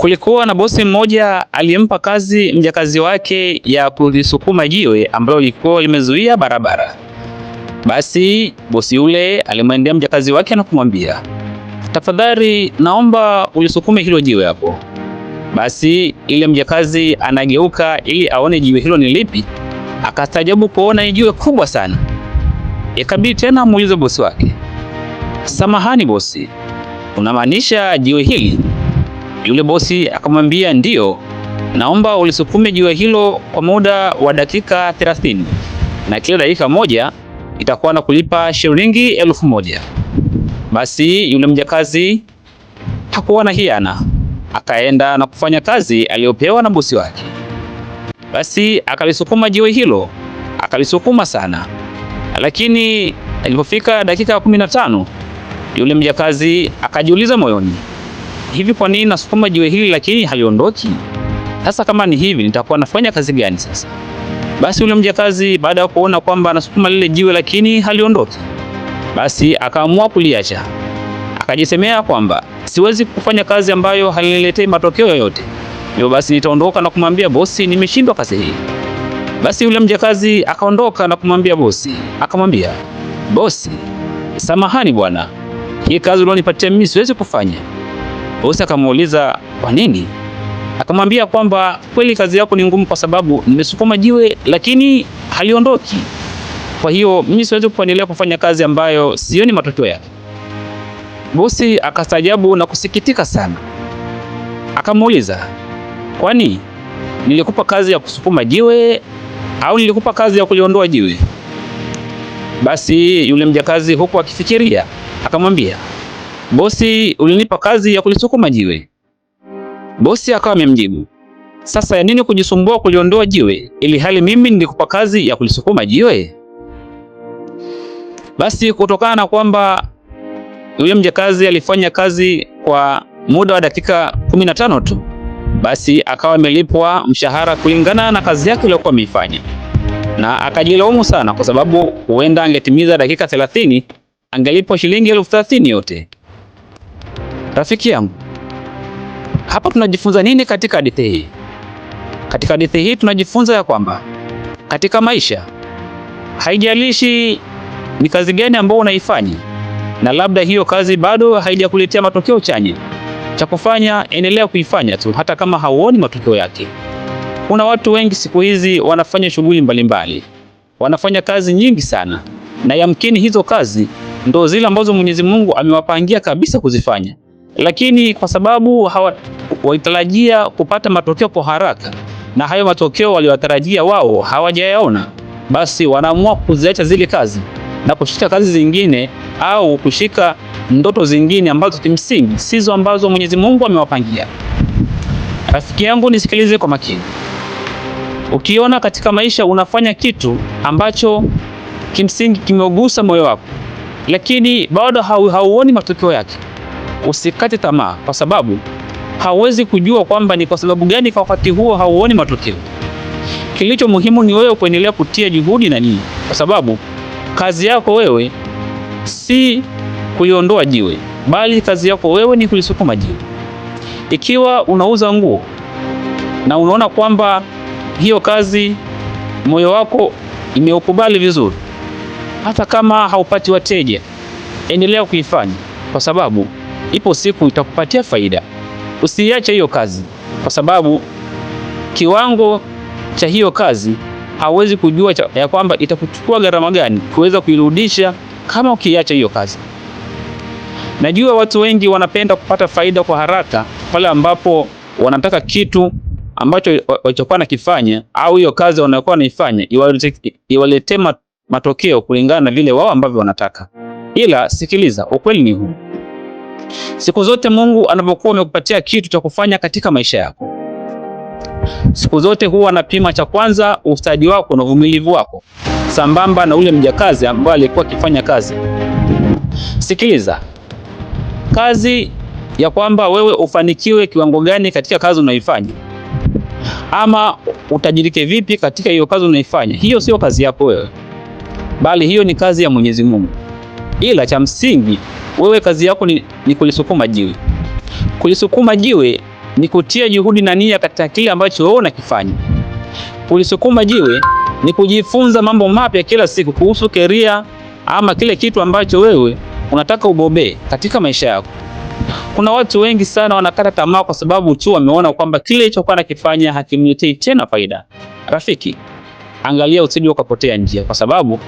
Kulikuwa na bosi mmoja aliyempa kazi mjakazi wake ya kulisukuma jiwe ambalo lilikuwa limezuia barabara. Basi bosi yule alimwendea mjakazi wake na kumwambia, tafadhali naomba ulisukume hilo jiwe hapo. Basi ile mjakazi anageuka ili aone jiwe hilo ni lipi, akastaajabu kuona ni jiwe kubwa sana. Ikabidi tena muulize bosi wake, samahani bosi, unamaanisha jiwe hili? Yule bosi akamwambia, ndiyo, naomba ulisukume jiwe hilo kwa muda wa dakika 30 na kila dakika moja itakuwa na kulipa shilingi 1000. Basi yule mjakazi hakuwa na hiana, akaenda na kufanya kazi aliyopewa na bosi wake. Basi akalisukuma jiwe hilo, akalisukuma sana, lakini ilipofika dakika 15 yule mjakazi akajiuliza moyoni, hivi kwa nini nasukuma jiwe hili lakini haliondoki? Sasa kama ni hivi nitakuwa nafanya kazi gani sasa? Basi yule mjakazi baada ya kuona kwamba anasukuma lile jiwe lakini haliondoki, basi akaamua kuliacha. Akajisemea kwamba siwezi kufanya kazi ambayo haliniletei matokeo yoyote. Hivyo basi nitaondoka na kumwambia bosi nimeshindwa kazi hii. Basi yule mjakazi akaondoka na kumwambia bosi, akamwambia, bosi, samahani bwana, hii kazi ulionipatia mimi siwezi kufanya. Bosi akamuuliza, kwa nini? Akamwambia kwamba kweli kazi yako ni ngumu kwa sababu nimesukuma jiwe lakini haliondoki. Kwa hiyo mimi siwezi kuendelea kufanya kazi ambayo sioni matokeo yake. Bosi akastaajabu na kusikitika sana. Akamuuliza, kwani nilikupa kazi ya kusukuma jiwe au nilikupa kazi ya kuliondoa jiwe? Basi yule mjakazi huku akifikiria akamwambia, bosi, ulinipa kazi ya kulisukuma jiwe. Bosi akawa amemjibu, sasa ya nini kujisumbua kuliondoa jiwe ili hali mimi nilikupa kazi ya kulisukuma jiwe? Basi kutokana na kwamba yule mjakazi alifanya kazi kwa muda wa dakika 15 tu, basi akawa amelipwa mshahara kulingana na kazi yake aliyokuwa ameifanya, na akajilaumu sana kwa sababu huenda angetimiza dakika 30 angelipwa shilingi 30,000 yote. Rafiki yangu, hapa tunajifunza nini katika hadithi hii? Katika hadithi hii tunajifunza ya kwamba katika maisha haijalishi ni kazi gani ambayo unaifanya na labda hiyo kazi bado haijakuletea matokeo chanya, cha kufanya endelea kuifanya tu hata kama hauoni matokeo yake. Kuna watu wengi siku hizi wanafanya shughuli mbalimbali, wanafanya kazi nyingi sana, na yamkini hizo kazi ndo zile ambazo Mwenyezi Mungu amewapangia kabisa kuzifanya, lakini kwa sababu walitarajia kupata matokeo kwa haraka na hayo matokeo waliotarajia wao hawajayaona, basi wanaamua kuziacha zile kazi na kushika kazi zingine au kushika ndoto zingine ambazo kimsingi sizo ambazo Mwenyezi Mungu amewapangia. Rafiki yangu, nisikilize kwa makini. Ukiona katika maisha unafanya kitu ambacho kimsingi kimegusa moyo wako lakini bado hauoni matokeo yake, usikate tamaa, kwa sababu hauwezi kujua kwamba ni kwa sababu gani kwa wakati huo hauoni matokeo. Kilicho muhimu ni wewe kuendelea kutia juhudi na nini, kwa sababu kazi yako wewe si kuliondoa jiwe, bali kazi yako wewe ni kulisukuma jiwe. Ikiwa unauza nguo na unaona kwamba hiyo kazi moyo wako imeukubali vizuri, hata kama haupati wateja, endelea kuifanya, kwa sababu ipo siku itakupatia faida. Usiache hiyo kazi, kwa sababu kiwango cha hiyo kazi hauwezi kujua ya kwamba itakuchukua gharama gani kuweza kuirudisha kama ukiacha hiyo kazi. Najua watu wengi wanapenda kupata faida kwa haraka pale ambapo wanataka kitu ambacho walichokuwa nakifanya au hiyo kazi wanayokuwa wanaifanya iwaletee matokeo kulingana na vile wao ambavyo wanataka. Ila sikiliza, ukweli ni huu. Siku zote Mungu anapokuwa amekupatia kitu cha kufanya katika maisha yako, siku zote huwa anapima cha kwanza ustadi wako na uvumilivu wako, sambamba na ule mjakazi ambaye alikuwa akifanya kazi. Sikiliza, kazi ya kwamba wewe ufanikiwe kiwango gani katika kazi unaifanya ama utajirike vipi katika hiyo kazi unaifanya, hiyo sio kazi yako wewe, bali hiyo ni kazi ya Mwenyezi Mungu. Ila cha msingi wewe kazi yako ni kulisukuma jiwe. Kulisukuma jiwe ni kutia juhudi na nia katika kile ambacho wewe unakifanya. Kulisukuma jiwe ni kujifunza mambo mapya kila siku kuhusu career ama kile kitu ambacho wewe unataka ubobee katika maisha yako. Kuna watu wengi sana wanakata tamaa kwa sababu tu wameona kwamba kile alichokuwa anakifanya hakimletei tena faida. Rafiki, angalia usije ukapotea njia, kwa sababu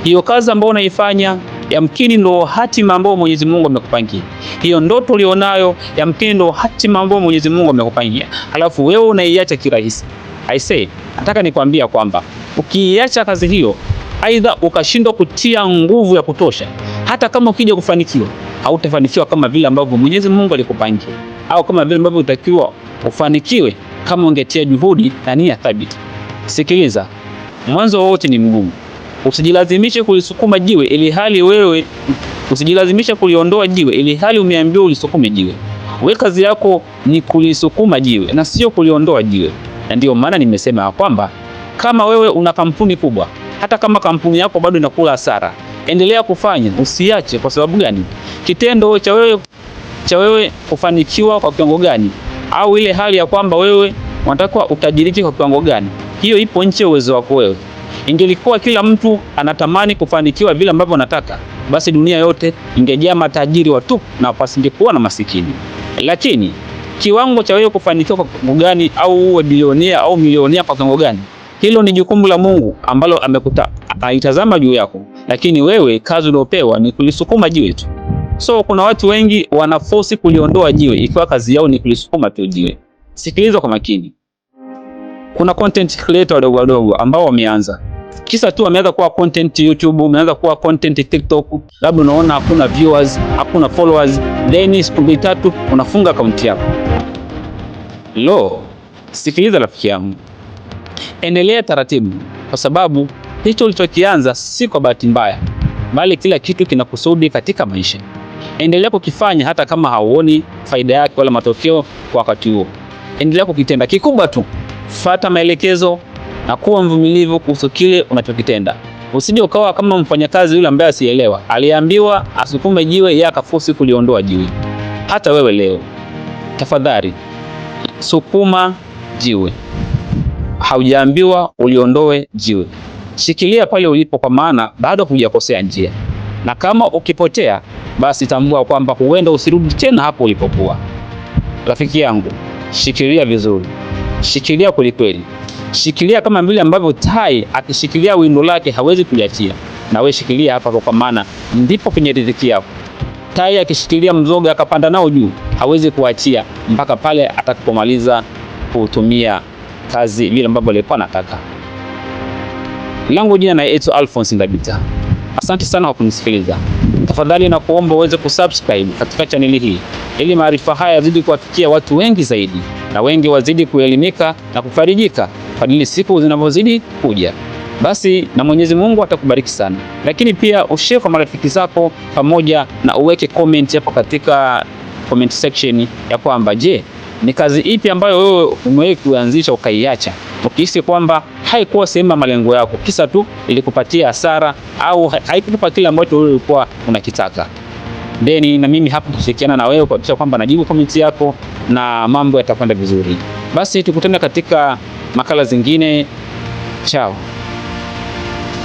hiyo kazi ambayo unaifanya yamkini ndo hatima ambayo Mwenyezi Mungu amekupangia. Hiyo ndoto ulionayo yamkini ndo hatima ambayo Mwenyezi Mungu amekupangia. Halafu wewe unaiacha kirahisi. I say, nataka nikwambia kwamba ukiiacha kazi hiyo, aidha ukashindwa kutia nguvu ya kutosha, hata kama ukija kufanikiwa, hautafanikiwa kama vile ambavyo Mwenyezi Mungu alikupangia, au kama vile ambavyo utakiwa ufanikiwe kama ungetia juhudi na nia thabiti. Sikiliza, mwanzo wote ni mgumu. Usijilazimishe kulisukuma jiwe ili hali wewe, usijilazimishe kuliondoa jiwe ili hali umeambiwa ulisukume jiwe. Wewe kazi yako ni kulisukuma jiwe na sio kuliondoa jiwe. Na ndio maana nimesema kwamba kama wewe una kampuni kubwa, hata kama kampuni yako bado inakula hasara, endelea kufanya, usiache. Kwa sababu gani? Kitendo cha wewe kufanikiwa kwa kiwango gani, au ile hali ya kwamba wewe unataka utajiriki kwa kiwango gani, hiyo ipo nje ya uwezo wako wewe. Ingelikuwa kila mtu anatamani kufanikiwa vile ambavyo anataka, basi dunia yote ingejaa matajiri watu na pasingekuwa na masikini. Lakini kiwango cha wewe kufanikiwa kwa kiwango gani, au uwe bilionea au milionea kwa kiwango gani, hilo ni jukumu la Mungu ambalo anaitazama juu yako. Lakini wewe kazi uliopewa ni kulisukuma jiwe tu. So kuna watu wengi wanaforce kuliondoa jiwe ikiwa kazi yao ni kulisukuma tu jiwe. Sikiliza kwa makini. Kuna content creator wadogo ambao wameanza, kisa tu wameanza kuwa content YouTube, wameanza kuwa content TikTok, labda unaona hakuna viewers, hakuna followers, then siku 3 unafunga account yako. Sikiliza rafiki yangu, endelea taratibu, kwa sababu hicho ulichokianza si kwa bahati mbaya, bali kila kitu kina kusudi katika maisha. Endelea kukifanya hata kama hauoni faida yake wala matokeo kwa wakati huo. Endelea kukitenda. Kikubwa tu, fuata maelekezo na kuwa mvumilivu kuhusu kile unachokitenda. Usije ukawa kama mfanyakazi yule ambaye asielewa, aliambiwa asukume jiwe, yeye akafosi kuliondoa jiwe. Hata wewe leo, tafadhali sukuma jiwe. Haujaambiwa uliondoe jiwe. Shikilia pale ulipo, kwa maana bado hujakosea njia. Na kama ukipotea, basi tambua kwamba huenda usirudi tena hapo ulipokuwa. Rafiki yangu, shikilia vizuri. Shikilia kweli. Shikilia kama vile ambavyo tai akishikilia windo lake hawezi kuliachia. Na wewe shikilia hapa, kwa maana ndipo kwenye riziki yako. Tai akishikilia mzoga akapanda nao juu, hawezi kuachia mpaka pale atakapomaliza kutumia kazi vile ambavyo alikuwa anataka. Langu jina naitwa Alphonse Ngabita. Asante sana kwa kunisikiliza. Tafadhali na kuomba uweze kusubscribe katika chaneli hii ili maarifa haya yazidi kuwafikia watu wengi zaidi, na wengi wazidi kuelimika na kufarijika kadri siku zinavyozidi kuja. Basi na Mwenyezi Mungu atakubariki sana. Lakini pia ushare kwa marafiki zako, pamoja na uweke comment hapo katika comment section ya kwamba je, ni kazi ipi ambayo wewe umewahi kuanzisha ukaiacha ukihisi kwamba haikuwa sehemu ya malengo yako, kisa tu ilikupatia hasara au haikupa kile ambacho wewe ulikuwa unakitaka. Deni na mimi hapa kushirikiana na wewe kuhakikisha kwamba najibu comment yako na mambo yatakwenda vizuri. Basi tukutane katika makala zingine. Chao.